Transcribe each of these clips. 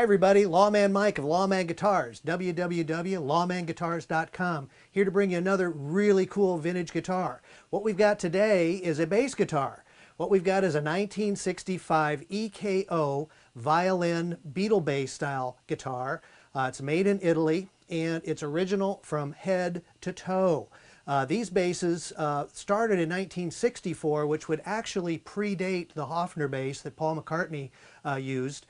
everybody, Lawman Mike of Lawman Guitars, www.lawmanguitars.com, here to bring you another really cool vintage guitar. What we've got today is a bass guitar. What we've got is a 1965 EKO Violin Beatle bass style guitar. It's made in Italy and it's original from head to toe. These basses started in 1964, which would actually predate the Höfner bass that Paul McCartney used.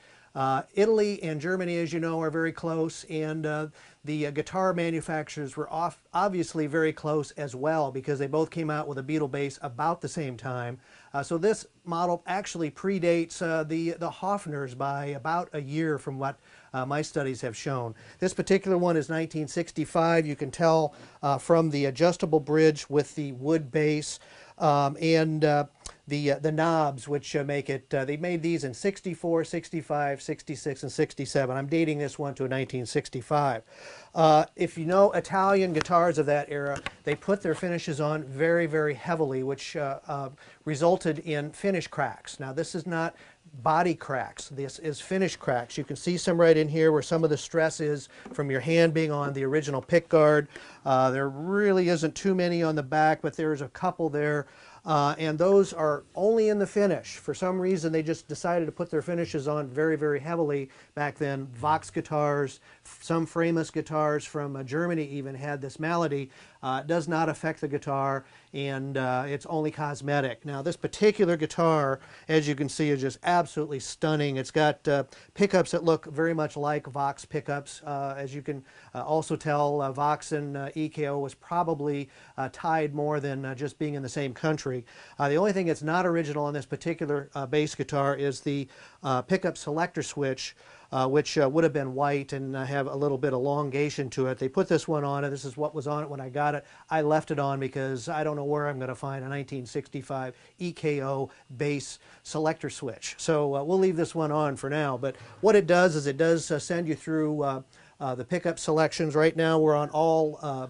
Italy and Germany, as you know, are very close, and the guitar manufacturers were obviously very close as well, because they both came out with a Beatle bass about the same time. So this model actually predates the Höfners by about a year from what my studies have shown. This particular one is 1965. You can tell from the adjustable bridge with the wood base and the knobs, which make it, they made these in 64, 65, 66, and 67. I'm dating this one to a 1965. If you know Italian guitars of that era, they put their finishes on very, very heavily, which resulted in finish cracks. Now, this is not body cracks. This is finish cracks. You can see some right in here where some of the stress is from your hand being on the original pick guard. There really isn't too many on the back, but there's a couple there. And those are only in the finish. For some reason, they just decided to put their finishes on very, very heavily back then. Vox guitars, some Framus guitars from Germany even had this malady. It does not affect the guitar, and it's only cosmetic. Now, this particular guitar, as you can see, is just absolutely stunning. It's got pickups that look very much like Vox pickups. As you can also tell, Vox and EKO was probably tied more than just being in the same country. The only thing that's not original on this particular bass guitar is the pickup selector switch, which would have been white and have a little bit of elongation to it. They put this one on, and this is what was on it when I got it. I left it on because I don't know where I'm going to find a 1965 EKO bass selector switch. So we'll leave this one on for now. But what it does is it does send you through the pickup selections. Right now we're on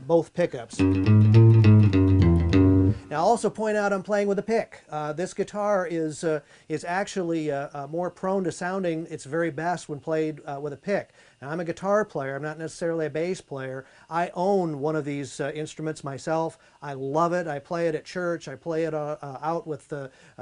both pickups. Now, I'll also point out I'm playing with a pick. This guitar is actually more prone to sounding its very best when played with a pick. Now, I'm a guitar player. I'm not necessarily a bass player. I own one of these instruments myself. I love it. I play it at church. I play it out with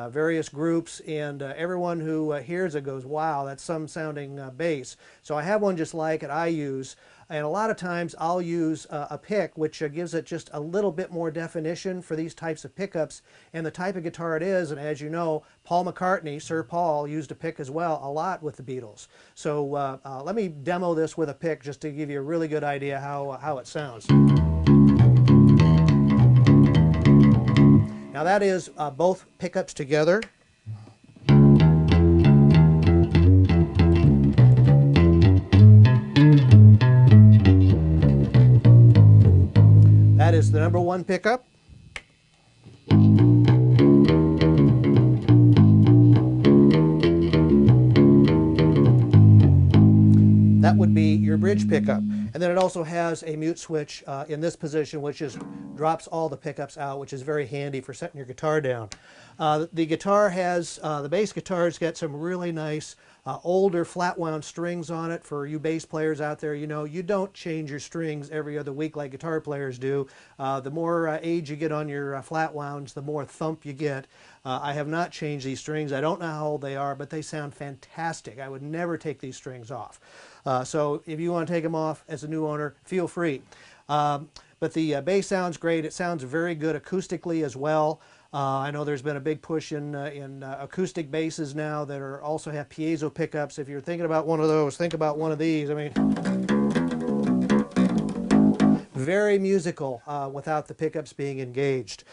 various groups, and everyone who hears it goes, wow, that's some sounding bass. So I have one just like it I use. And a lot of times I'll use a pick, which gives it just a little bit more definition for these types of pickups and the type of guitar it is. And as you know, Paul McCartney, Sir Paul, used a pick as well a lot with the Beatles. So let me demo this with a pick just to give you a really good idea how it sounds. Now that is both pickups together. That is the number one pickup. That would be your bridge pickup. And then it also has a mute switch in this position, which drops all the pickups out, which is very handy for setting your guitar down. The guitar has, the bass guitar's got some really nice older flat wound strings on it. For you bass players out there, you know, you don't change your strings every other week like guitar players do. The more age you get on your flat wounds, the more thump you get. I have not changed these strings. I don't know how old they are, but they sound fantastic. I would never take these strings off. So if you want to take them off as a new owner, feel free. But the bass sounds great. It sounds very good acoustically as well. I know there's been a big push in acoustic basses now that also have piezo pickups. If you're thinking about one of those, think about one of these. I mean, very musical without the pickups being engaged.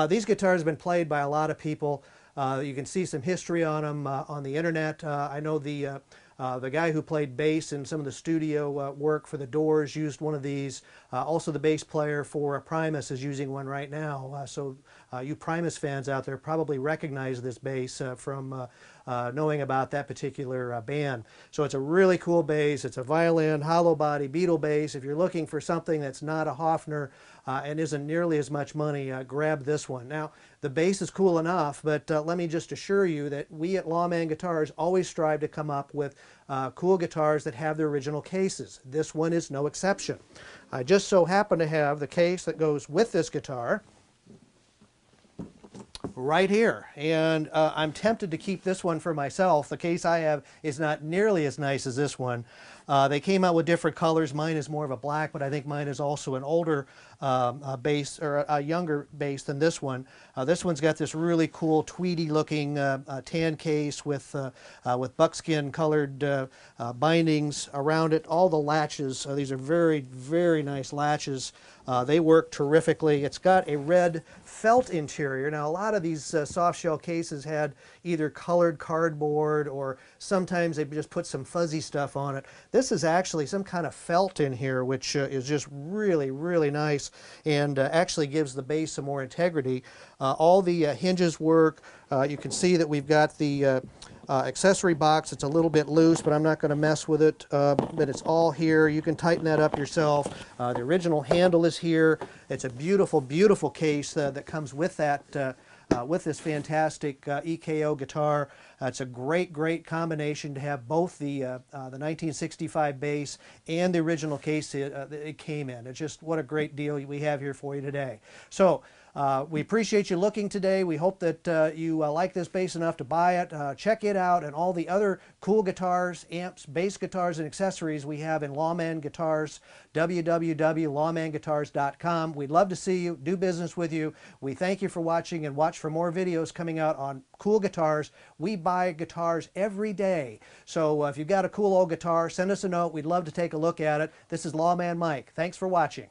These guitars have been played by a lot of people. You can see some history on them on the internet. I know the guy who played bass in some of the studio work for the Doors used one of these. Also, the bass player for Primus is using one right now. So you Primus fans out there probably recognize this bass from knowing about that particular band. So it's a really cool bass. It's a violin, hollow body, Beatle bass. If you're looking for something that's not a Höfner and isn't nearly as much money, grab this one. Now, the bass is cool enough, but let me just assure you that we at Lawman Guitars always strive to come up with cool guitars that have their original cases. This one is no exception. I just so happen to have the case that goes with this guitar right here, and I'm tempted to keep this one for myself. The case I have is not nearly as nice as this one. They came out with different colors. Mine is more of a black, but I think mine is also an older bass, or a younger bass than this one. This one's got this really cool tweedy looking tan case with buckskin colored bindings around it. All the latches, these are very, very nice latches. They work terrifically. It's got a red felt interior. Now, a lot of these soft shell cases had either colored cardboard, or sometimes they just put some fuzzy stuff on it. This is actually some kind of felt in here, which is just really, really nice, and actually gives the bass some more integrity. All the hinges work. You can see that we've got the accessory box. It's a little bit loose, but I'm not going to mess with it. But it's all here. You can tighten that up yourself. The original handle is here. It's a beautiful, beautiful case that comes with that. With this fantastic EKO guitar. It's a great, great combination to have both the 1965 bass and the original case it came in. It's just what a great deal we have here for you today. So we appreciate you looking today. We hope that you like this bass enough to buy it. Check it out and all the other cool guitars, amps, bass guitars, and accessories we have in Lawman Guitars, www.lawmanguitars.com. We'd love to see you, do business with you. We thank you for watching, and watch for more videos coming out on cool guitars. We buy guitars every day. So if you've got a cool old guitar, send us a note. We'd love to take a look at it. This is Lawman Mike. Thanks for watching.